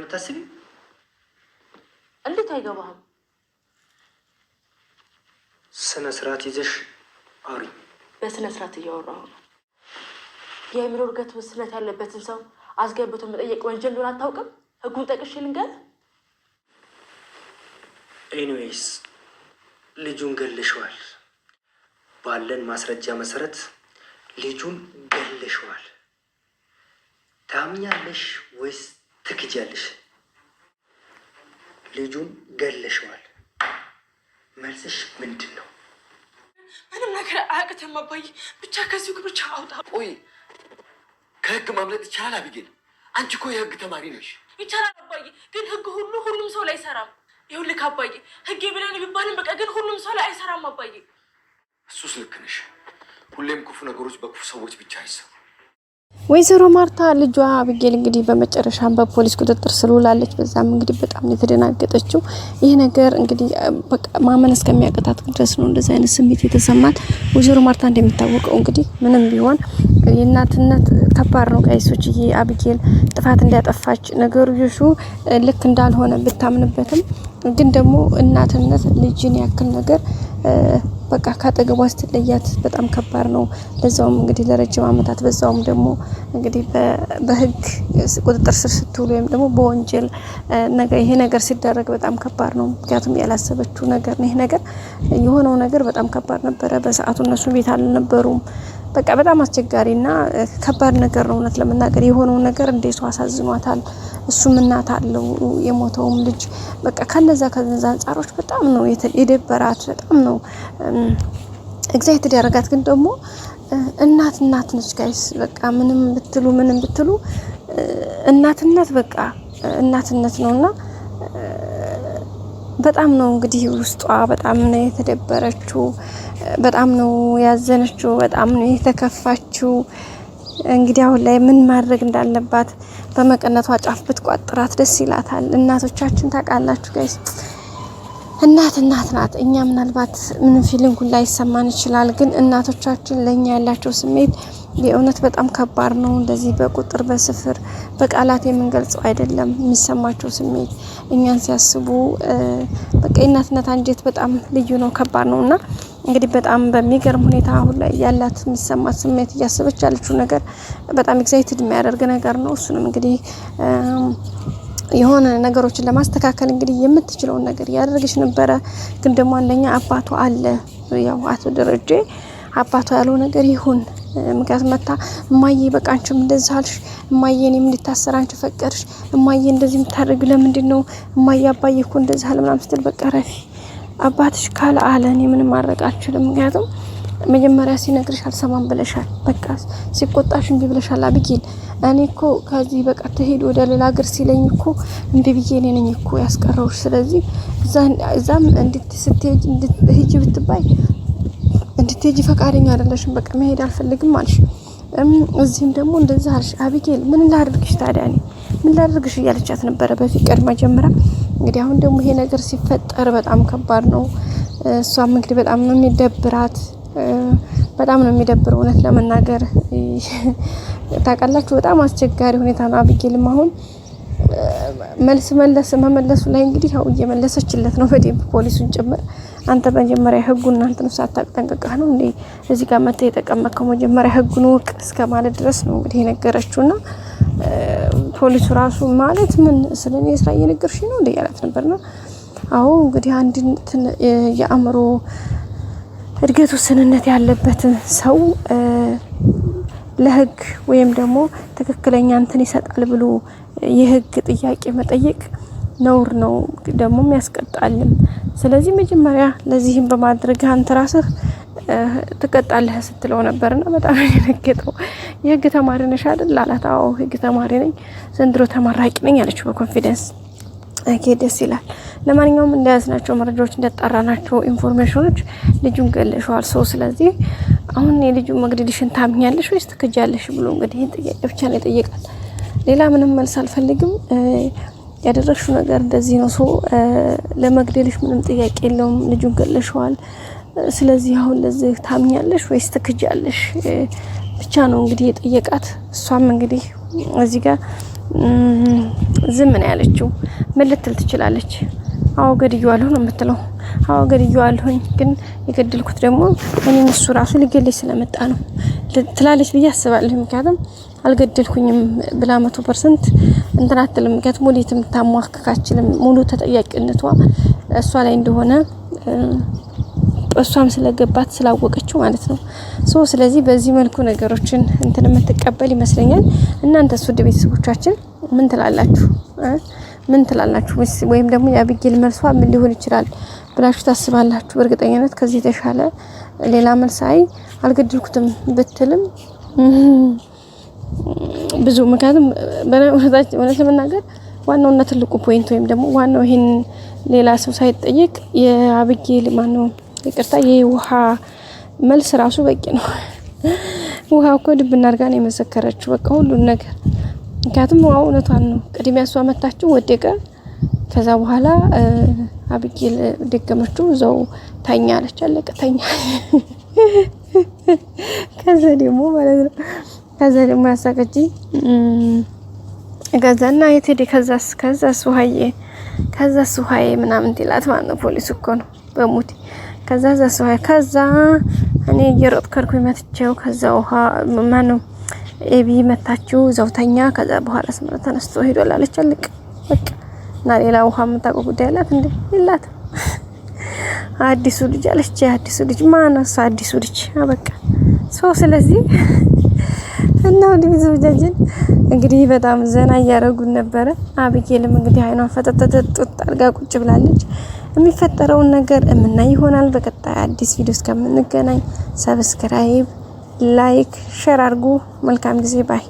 የምታስቢ? እንዴት አይገባህም? ስነ ስርዓት ይዘሽ አውሪ። በስነ ስርዓት እያወራሁ ነው። የአእምሮ እድገት ውስንነት ያለበትን ሰው አስገብቶ መጠየቅ ወንጀል እንደሆነ አታውቅም? ህጉን ጠቅሼ ልንገር። ኤኒዌይስ ልጁን ገለሽዋል። ባለን ማስረጃ መሰረት ልጁን ገለሽዋል። ታምኛለሽ ወይስ ትክጃለሽ? ልጁን ገለሽዋል። መልስሽ ምንድን ነው? ምንም ነገር አያቅተም አባዬ። ብቻ ከዚሁ ብቻ አውጣ። ቆይ ከህግ ማምለጥ ይቻላል አቢጌል? አንቺ እኮ የህግ ተማሪ ነሽ። ይቻላል አባዬ፣ ግን ህግ ሁሉም ሰው ላይ አይሰራም። ይኸውልህ አባዬ፣ ህግ ብለን ቢባልም በቃ ግን ሁሉም ሰው ላይ አይሰራም አባዬ። እሱስ ልክ ነሽ። ሁሌም ክፉ ነገሮች በክፉ ሰዎች ብቻ አይሰሩ። ወይዘሮ ማርታ ልጇ አቢጌል እንግዲህ በመጨረሻም በፖሊስ ቁጥጥር ስር ውላለች። በዛም እንግዲህ በጣም የተደናገጠችው ይሄ ነገር እንግዲህ በቃ ማመን እስከሚያቀታት ድረስ ነው እንደዚህ አይነት ስሜት የተሰማት። ወይዘሮ ማርታ እንደሚታወቀው እንግዲህ ምንም ቢሆን የእናትነት ከባድ ነው ጋይሶችዬ። አቢጌል ጥፋት እንዲያጠፋች ነገሩ ይሹ ልክ እንዳልሆነ ብታምንበትም ግን ደግሞ እናትነት ልጅን ያክል ነገር በቃ ካጠገቧ ስትለያት በጣም ከባድ ነው። ለዛውም እንግዲህ ለረጅም አመታት በዛውም ደግሞ እንግዲህ በህግ ቁጥጥር ስር ስትውል ወይም ደግሞ በወንጀል ነገር ይሄ ነገር ሲደረግ በጣም ከባድ ነው። ምክንያቱም ያላሰበችው ነገር ነው። ይሄ ነገር የሆነው ነገር በጣም ከባድ ነበረ። በሰዓቱ እነሱ ቤት አልነበሩም። በቃ በጣም አስቸጋሪና ከባድ ነገር ነው። እውነት ለመናገር የሆነው ነገር እንዴት አሳዝኗታል። እሱም እናት አለው የሞተውም ልጅ በቃ ከነዛ አንጻሮች በጣም ነው የደበራት። በጣም ነው ኤግዛይትድ ያደረጋት። ግን ደግሞ እናት ነች ጋይስ። በቃ ምንም ብትሉ እናትነት በቃ እናትነት ነውና በጣም ነው እንግዲህ ውስጧ በጣም ነው የተደበረችው። በጣም ነው ያዘነችው። በጣም ነው የተከፋችው። እንግዲህ አሁን ላይ ምን ማድረግ እንዳለባት በመቀነቷ ጫፍ ብትቋጥራት ደስ ይላታል። እናቶቻችን ታውቃላችሁ ጋይስ፣ እናት ናት። እኛ ምናልባት ምን ፊሊንግ ላይ ይሰማን ይችላል፣ ግን እናቶቻችን ለኛ ያላቸው ስሜት የእውነት በጣም ከባድ ነው። እንደዚህ በቁጥር በስፍር በቃላት የምንገልጸው አይደለም። የሚሰማቸው ስሜት እኛን ሲያስቡ በቃ የእናትነት አንጀት በጣም ልዩ ነው፣ ከባድ ነውና እንግዲህ በጣም በሚገርም ሁኔታ አሁን ላይ ያላት የሚሰማት ስሜት እያሰበች ያለችው ነገር በጣም ኤክሳይትድ የሚያደርግ ነገር ነው። እሱንም እንግዲህ የሆነ ነገሮችን ለማስተካከል እንግዲህ የምትችለውን ነገር ያደርግሽ ነበረ። ግን ደግሞ አንደኛ አባቷ አለ፣ ያው አቶ ደረጀ አባቷ ያለው ነገር ይሁን። ምክንያቱም መታ እማዬ በቃ አንቺም እንደዛ አልሽ፣ እማዬ እኔም እንድታሰር አንቺ ፈቀድሽ፣ እማዬ እንደዚህ የምታደርግ ለምንድን ነው እማዬ አባዬ እኮ እንደዛ አለ ምናምን ስትል በቃ ረፊ አባትሽ ካለ አለ እኔ ምንም ማድረግ አልችልም። ምክንያቱም መጀመሪያ ሲነግርሽ አልሰማም ብለሻል። በቃ ሲቆጣሽ እንቢ ብለሻል አቢጌል። እኔ እኮ ከዚህ በቃ ተሄድ ወደ ሌላ ሀገር ሲለኝ እኮ እንቢ ብዬ እኔ ነኝ እኮ ያስቀረውሽ። ስለዚህ እዛም እንድትሄጂ ብትባይ እንድትሄጂ ፈቃደኛ አይደለሽም። በቃ መሄድ አልፈልግም አልሽ። እዚህም ደግሞ እንደዛ አልሽ። አቢጌል ምን ላድርግሽ ታዲያ? እኔ ምን ላድርግሽ እያለቻት ነበረ በፍቅር መጀመሪያ። እንግዲህ አሁን ደግሞ ይሄ ነገር ሲፈጠር በጣም ከባድ ነው። እሷም እንግዲህ በጣም ነው የሚደብራት፣ በጣም ነው የሚደብረው እውነት ለመናገር ታውቃላችሁ። በጣም አስቸጋሪ ሁኔታ ነው። አቢጌልም አሁን መመለሱ ላይ እንግዲህ ያው እየመለሰችለት ነው በደንብ ፖሊሱን ጭምር። አንተ መጀመሪያ ህጉን አንተን ሳታውቅ ጠንቅቀህ ነው እንዴ እዚህ ጋር መተህ የተቀመጥከው? መጀመሪያ ህጉን ወቅ እስከ ማለት ድረስ ነው እንግዲህ የነገረችውና ፖሊሱ ራሱ ማለት ምን ስለኔ ስራ እየነገርሽ ነው እንዴ ያላት ነበርና አዎ እንግዲህ አንድ የአእምሮ እድገት ውስንነት ያለበትን ሰው ለህግ ወይም ደግሞ ትክክለኛ እንትን ይሰጣል ብሎ የህግ ጥያቄ መጠየቅ ነውር ነው፣ ደግሞ ያስቀጣልም። ስለዚህ መጀመሪያ ለዚህም በማድረግ አንተ ራስህ ትቀጣለህ ስትለው ነበርና በጣም የነገጠው። የህግ ተማሪ ነሽ አይደል አላት። አዎ ህግ ተማሪ ነኝ፣ ዘንድሮ ተመራቂ ነኝ አለችው በኮንፊደንስ። ደስ ይላል። ለማንኛውም እንደያዝናቸው መረጃዎች እንደጣራናቸው ኢንፎርሜሽኖች ልጁን ገለሽዋል ሰው። ስለዚህ አሁን የልጁ መግደልሽን ታምኛለሽ ወይስ ትክጃለሽ ብሎ እንግዲህ ጥያቄ ብቻ ነው የጠየቃት። ሌላ ምንም መልስ አልፈልግም። ያደረግሽው ነገር እንደዚህ ነው ሰው ለመግደልሽ ምንም ጥያቄ የለውም። ልጁን ገለሽዋል። ስለዚህ አሁን ለዚህ ታምኛለሽ ወይስ ትክጃለሽ ብቻ ነው እንግዲህ የጠየቃት። እሷም እንግዲህ እዚህ ጋር ዝም ነው ያለችው። ምን ልትል ትችላለች? አዎ ገድዬዋለሁ ነው የምትለው። አዎ ገድዬዋለሁኝ፣ ግን የገደልኩት ደግሞ እኔን እሱ ራሱ ሊገለኝ ስለመጣ ነው ትላለች ብዬ አስባለሁ። ምክንያቱም አልገደልኩኝም ብላ 100% እንትን አትልም። ምክንያቱም ወዴትም ታሟክካችልም። ሙሉ ተጠያቂነቷ እሷ ላይ እንደሆነ እሷም ስለገባት ስላወቀችው ማለት ነው። ስለዚህ በዚህ መልኩ ነገሮችን እንትን የምትቀበል ይመስለኛል። እናንተስ ውድ ቤተሰቦቻችን ምን ትላላችሁ? ምን ትላላችሁ? ወይም ደግሞ የአቢጌል መልሷ ምን ሊሆን ይችላል ብላችሁ ታስባላችሁ? በእርግጠኝነት ከዚህ የተሻለ ሌላ መልስ አልገደልኩትም ብትልም ብዙ ምክንያቱም እውነት ለመናገር ዋናውና ትልቁ ፖይንት ወይም ደግሞ ዋናው ይሄን ሌላ ሰው ሳይጠየቅ የአቢጌል ማነው ይቅርታ የውሃ መልስ ራሱ በቂ ነው። ውሃ እኮ ድብ እናርጋ ነው የመሰከረችው በቃ ሁሉን ነገር። ምክንያቱም እውነቷን ነው። ቅድሚያ እሷ መታችሁ ወደቀ። ከዛ በኋላ አቢጌል ደገመችው፣ እዛው ተኛ አለች። አለቀ፣ ተኛ። ከዛ ደግሞ ማለት ነው ያሳቀች ከዛና የት ሄደ? ከዛስ ውሃዬ ምናምን ትላት ማለት ነው። ፖሊስ እኮ ነው በሙቲ ከዛ እኔ እየሮጥኩ ከርኩኝ መትቼው ከዛ ውሃ ማነው ኤቢ መታችሁ ዘውተኛ። ከዛ በኋላ ስምረት ተነስቶ ሄዷል አለች። አለቀ በቃ። እና ሌላ ውሃ የምታውቀው ጉዳይ አላት እንዴ? የላት። አዲሱ ልጅ አለች። አዲሱ ልጅ ማነው? አዲሱ ልጅ በቃ ስለዚህ እና ወደ ቤተሰቦቻችን እንግዲህ በጣም ዘና እያደረጉን ነበረ። አቢጌልም እንግዲህ አይኗን ፈጠጠጥ አድርጋ ቁጭ ብላለች። የሚፈጠረውን ነገር የምናይ ይሆናል። በቀጣይ አዲስ ቪዲዮ እስከምንገናኝ ሰብስክራይብ፣ ላይክ፣ ሼር አድርጉ። መልካም ጊዜ ባይ